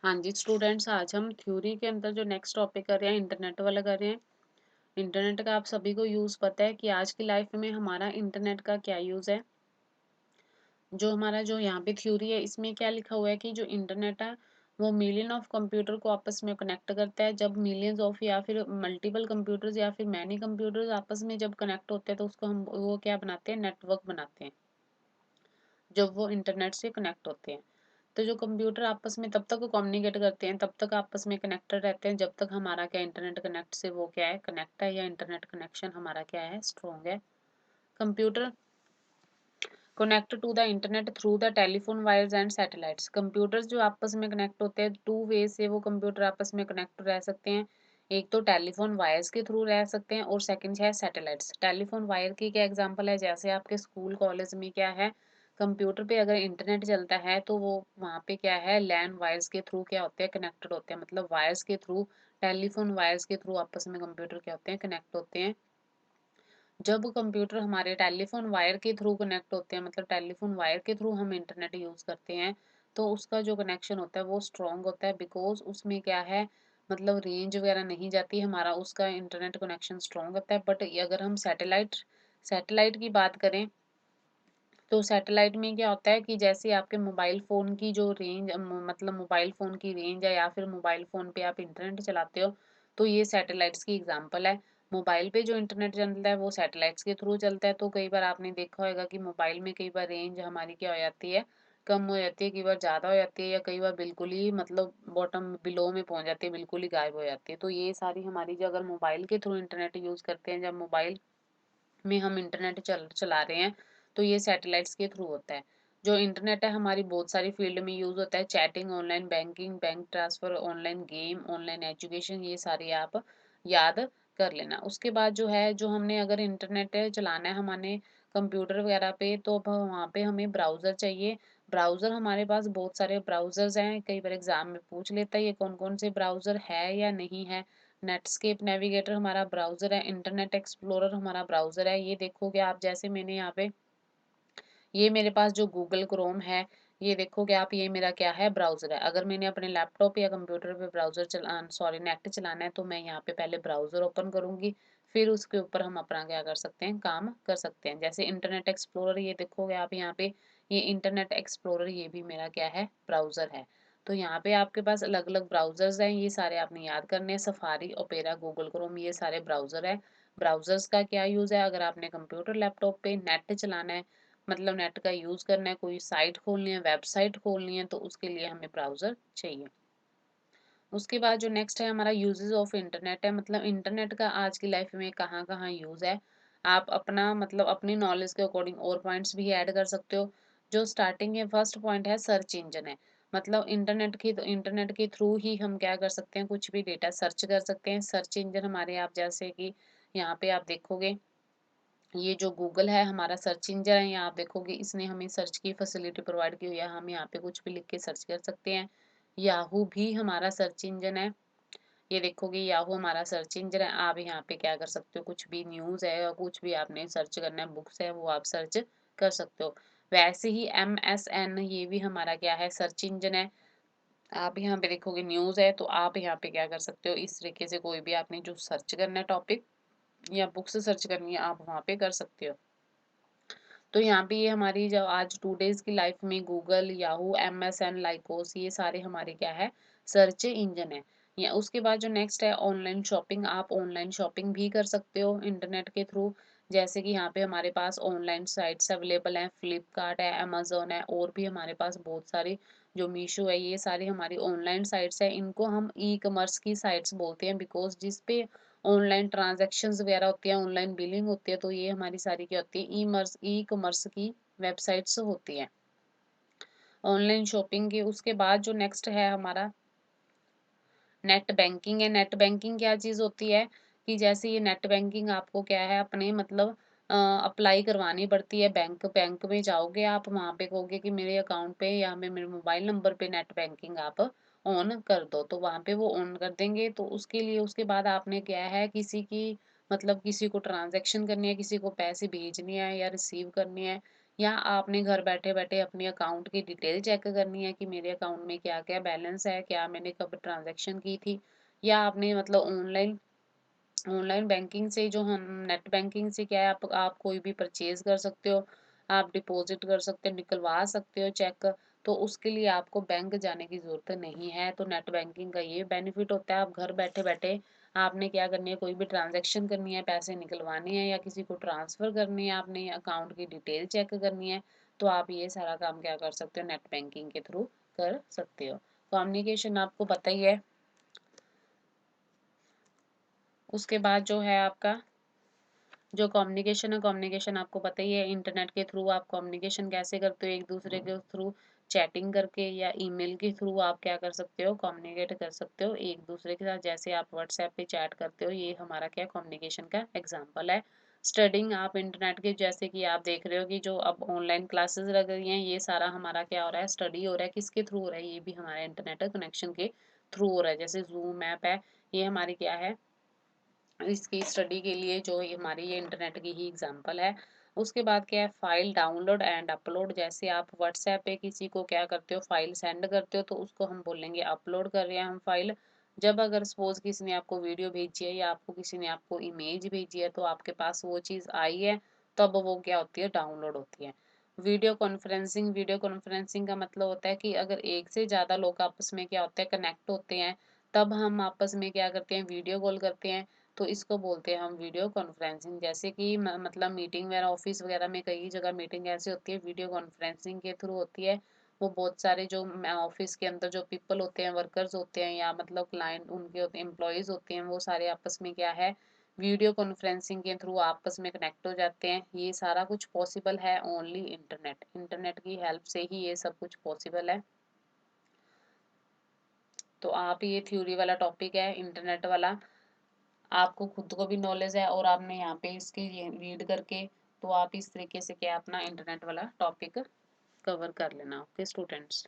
हाँ जी स्टूडेंट्स, आज हम थ्योरी के अंदर जो नेक्स्ट टॉपिक कर रहे हैं इंटरनेट वाला कर रहे हैं। इंटरनेट का आप सभी को यूज़ पता है कि आज की लाइफ में हमारा इंटरनेट का क्या यूज़ है। जो हमारा जो यहाँ पे थ्योरी है इसमें क्या लिखा हुआ है कि जो इंटरनेट है वो मिलियन ऑफ कंप्यूटर को आपस में कनेक्ट करता है। जब मिलियंस ऑफ या फिर मल्टीपल कंप्यूटर्स या फिर मैनी कंप्यूटर्स आपस में जब कनेक्ट होते हैं तो उसको हम वो क्या बनाते हैं, नेटवर्क बनाते हैं जब वो इंटरनेट से कनेक्ट होते हैं। तो जो कंप्यूटर आपस में तब तक कम्युनिकेट करते हैं, तब तक आपस में कनेक्टेड रहते हैं जब तक हमारा क्या इंटरनेट कनेक्ट से वो क्या है, कनेक्ट है या इंटरनेट कनेक्शन हमारा क्या है, स्ट्रॉन्ग है। Computer connect to the internet through the telephone wires and satellites. Computers जो आपस में कनेक्ट होते हैं, टू वे से वो कंप्यूटर आपस में कनेक्ट रह सकते हैं। एक तो टेलीफोन वायर्स के थ्रू रह सकते हैं और सेकंड है सैटेलाइट्स। टेलीफोन वायर की क्या एग्जांपल है, जैसे आपके स्कूल कॉलेज में क्या है, कंप्यूटर पे अगर इंटरनेट चलता है तो वो वहाँ पे क्या है, लैन वायर्स के थ्रू क्या होते हैं, कनेक्टेड होते हैं। मतलब वायर्स के थ्रू, टेलीफोन वायर्स के थ्रू आपस में कंप्यूटर क्या होते हैं, कनेक्ट होते हैं। जब कंप्यूटर हमारे टेलीफोन वायर के थ्रू कनेक्ट होते हैं, मतलब टेलीफोन वायर के थ्रू हम इंटरनेट यूज़ करते हैं, तो उसका जो कनेक्शन होता है वो स्ट्रॉन्ग होता है। बिकॉज़ उसमें क्या है, मतलब रेंज वगैरह नहीं जाती हमारा, उसका इंटरनेट कनेक्शन स्ट्रॉन्ग होता है। बट अगर हम सैटेलाइट सैटेलाइट की बात करें, तो सैटेलाइट में क्या होता है कि जैसे आपके मोबाइल फ़ोन की जो रेंज मतलब मोबाइल फ़ोन की रेंज है या फिर मोबाइल फ़ोन पे आप इंटरनेट चलाते हो, तो ये सैटेलाइट्स की एग्ज़ाम्पल है। मोबाइल पे जो इंटरनेट चलता है वो सैटेलाइट्स के थ्रू चलता है, तो कई बार आपने देखा होगा कि मोबाइल में कई बार रेंज हमारी क्या हो जाती है, कम हो जाती है, कई बार ज़्यादा हो जाती है या कई बार बिल्कुल ही मतलब बॉटम बिलो में पहुँच जाती है, बिल्कुल ही गायब हो जाती है। तो ये सारी हमारी जो अगर मोबाइल के थ्रू इंटरनेट यूज़ करते हैं, जब मोबाइल में हम इंटरनेट चला रहे हैं, तो ये सैटेलाइट्स के थ्रू होता है। जो इंटरनेट है हमारी बहुत सारी फील्ड में यूज़ होता है, chatting, online banking, bank transfer, online game, online education, ये सारी आप याद कर लेना। उसके बाद जो है, जो हमने अगर इंटरनेट चलाना है हमारे कंप्यूटर वगैरह पे, तो अब वहाँ पे हमें ब्राउज़र चाहिए। ब्राउज़र हमारे पास बहुत सारे ब्राउज़र्स हैं, कई बार एग्ज़ाम में पूछ लेता है ये कौन-कौन से ब्राउज़र है या नहीं है। नेटस्केप नेविगेटर हमारा ब्राउज़र है, इंटरनेट एक्सप्लोरर हमारा ब्राउज़र है। ये देखोगे आप, जैसे मैंने यहाँ पे ये मेरे पास जो गूगल क्रोम है, ये देखोगे आप, ये मेरा क्या है, ब्राउज़र है। अगर मैंने अपने लैपटॉप या कंप्यूटर पे नेट चलाना है, तो मैं यहाँ पे पहले ब्राउज़र ओपन करूँगी, फिर उसके ऊपर हम अपना क्या कर सकते हैं, काम कर सकते हैं। जैसे इंटरनेट एक्सप्लोरर, ये देखोगे आप यहाँ पे, ये इंटरनेट एक्सप्लोरर ये भी मेरा क्या है, ब्राउज़र है। तो यहाँ पे आपके पास अलग-अलग ब्राउज़र्स हैं, ये सारे आपने याद करने हैं। सफारी, ओपेरा, गूगल क्रोम, ये सारे ब्राउज़र हैं। ब्राउज़र्स का क्या यूज़ है, अगर आपने कंप्यूटर, लैपटॉप पे नेट चलाना है, मतलब नेट का यूज़ करना है, कोई साइट खोलनी है, वेबसाइट खोलनी है, तो उसके लिए हमें ब्राउज़र चाहिए। उसके बाद जो नेक्स्ट है हमारा यूजेस ऑफ इंटरनेट है, मतलब इंटरनेट का आज की लाइफ में कहाँ-कहाँ यूज़ है। आप अपना मतलब अपनी नॉलेज के अकॉर्डिंग और पॉइंट्स भी ऐड कर सकते हो। जो स्टार्टिंग है, फर्स्ट पॉइंट है, सर्च इंजन है। मतलब इंटरनेट के थ्रू ही हम क्या कर सकते हैं, कुछ भी डेटा सर्च कर सकते हैं। सर्च इंजन हमारे, आप जैसे कि यहाँ पे आप देखोगे, ये जो गूगल है हमारा सर्च इंजन है, यहाँ आप देखोगे इसने हमें सर्च की फैसिलिटी प्रोवाइड की हुई है। हम यहाँ पे कुछ भी लिख के सर्च कर सकते हैं। याहू भी हमारा सर्च इंजन है। ये देखोगे याहू हमारा सर्च इंजन है। आप यहाँ पे क्या कर सकते हो, कुछ भी न्यूज़ है या कुछ भी आपने सर्च करना है, बुक्स है, वो आप सर्च कर सकते हो। वैसे ही MSN ये भी हमारा क्या है, सर्च इंजन है। आप यहाँ पे देखोगे न्यूज़ है, तो आप यहाँ पे क्या कर सकते हो, इस तरीके से कोई भी आपने जो सर्च करना है टॉपिक या बुक्स सर्च करनी है, आप वहाँ पे कर सकते हो। तो यहाँ पे ये हमारी जो आज टू डेज़ की लाइफ में गूगल, याहू, MSN, लाइकोस, ये सारे हमारे क्या है, सर्च इंजन है। या उसके बाद जो नेक्स्ट है ऑनलाइन शॉपिंग, आप ऑनलाइन शॉपिंग भी कर सकते हो इंटरनेट के थ्रू। जैसे कि यहाँ पे हमारे पास ऑनलाइन साइट्स अवेलेबल हैं, फ्लिपकार्ट है, अमेज़न है, और भी हमारे पास बहुत सारी, जो मीशो है, ये सारी हमारी ऑनलाइन साइट्स हैं। इनको हम ई-कॉमर्स की साइट्स बोलते हैं, बिकॉज़ जिस पे ऑनलाइन ट्रांज़ैक्शंस वगैरह होती हैं, ऑनलाइन बिलिंग होती है, तो ये हमारी सारी क्या होती है, ई-कॉमर्स की वेबसाइट्स होती हैं, ऑनलाइन शॉपिंग की। उसके बाद जो नेक्स्ट है हमारा नेट बैंकिंग है। नेट बैंकिंग क्या चीज़ होती है कि जैसे ये नेट बैंकिंग आपको क्या है, अपने मतलब अप्लाई करवानी पड़ती है। बैंक बैंक में जाओगे आप, वहाँ पे कहोगे कि मेरे अकाउंट पे या मेरे मोबाइल नंबर पे नेट बैंकिंग आप ऑन कर दो, तो वहाँ पे वो ऑन कर देंगे। तो उसके लिए उसके बाद आपने क्या है, किसी की मतलब किसी को ट्रांज़ैक्शन करनी है, किसी को पैसे भेजने हैं या रिसीव करने हैं, या आपने घर बैठे-बैठे अपने अकाउंट की डिटेल चेक करनी है कि मेरे अकाउंट में क्या-क्या बैलेंस है, क्या मैंने कब ट्रांज़ैक्शन की थी, या आपने मतलब ऑनलाइन ऑनलाइन बैंकिंग से जो हम नेट बैंकिंग से क्या है, आप कोई भी परचेज़ कर सकते हो, आप डिपॉज़िट कर सकते हो, निकलवा सकते हो चेक, तो उसके लिए आपको बैंक जाने की ज़रूरत नहीं है। तो नेट बैंकिंग का ये बेनिफिट होता है, आप घर बैठे-बैठे आपने क्या करनी है, कोई भी ट्रांज़ैक्शन करनी है, पैसे निकलवाने हैं या किसी को ट्रांसफ़र करनी है, आपने अकाउंट की डिटेल चेक करनी है, तो आप ये सारा काम क्या कर सकते हो, नेट बैंकिंग के थ्रू कर सकते हो। कम्युनिकेशन आपको पता ही है। उसके बाद जो है आपका जो कम्युनिकेशन है, कम्युनिकेशन आपको पता ही है, इंटरनेट के थ्रू आप कम्युनिकेशन कैसे करते हो, एक दूसरे के थ्रू चैटिंग करके या ईमेल के थ्रू आप क्या कर सकते हो, कम्युनिकेट कर सकते हो एक दूसरे के साथ। जैसे आप व्हाट्सएप पे चैट करते हो, ये हमारा क्या कम्युनिकेशन का एग्जाम्पल है। स्टडिंग आप इंटरनेट के, जैसे कि आप देख रहे हो कि जो अब ऑनलाइन क्लासेस लग रही हैं, ये सारा हमारा क्या हो रहा है, स्टडी हो रहा है। किसके थ्रू हो रहा है, ये भी हमारे इंटरनेट कनेक्शन के थ्रू हो रहा है। जैसे जूम ऐप है, ये हमारी क्या है, इसकी स्टडी के लिए जो ये हमारी ये इंटरनेट की ही एग्जांपल है। उसके बाद क्या है, फाइल डाउनलोड एंड अपलोड। जैसे आप व्हाट्सएप पे किसी को क्या करते हो, फाइल सेंड करते हो, तो उसको हम बोलेंगे अपलोड कर रहे हैं हम फाइल। जब अगर सपोज किसी ने आपको वीडियो भेजी है या आपको किसी ने आपको इमेज भेजी है, तो आपके पास वो चीज़ आई है, तब वो क्या होती है, डाउनलोड होती है। वीडियो कॉन्फ्रेंसिंग का मतलब होता है कि अगर एक से ज़्यादा लोग आपस में क्या होते हैं, कनेक्ट होते हैं, तब हम आपस में क्या करते हैं, वीडियो कॉल करते हैं। तो इसको बोलते हैं हम वीडियो कॉन्फ्रेंसिंग। जैसे कि मतलब मीटिंग वगैरह, ऑफिस वगैरह में कई जगह मीटिंग ऐसी होती है, वीडियो कॉन्फ्रेंसिंग के थ्रू होती है। वो बहुत सारे जो ऑफिस के अंदर जो पीपल होते हैं, वर्कर्स होते हैं या मतलब क्लाइंट उनके होते हैं, एम्प्लॉयज होते हैं, वो सारे आपस में क्या है, वीडियो कॉन्फ्रेंसिंग के थ्रू आपस में कनेक्ट हो जाते हैं। ये सारा कुछ पॉसिबल है ओनली इंटरनेट, इंटरनेट की हेल्प से ही ये सब कुछ पॉसिबल है। तो आप, ये थ्योरी वाला टॉपिक है इंटरनेट वाला, आपको खुद को भी नॉलेज है और आपने यहाँ पे इसकी ये रीड करके, तो आप इस तरीके से क्या अपना इंटरनेट वाला टॉपिक कवर कर लेना। Okay students.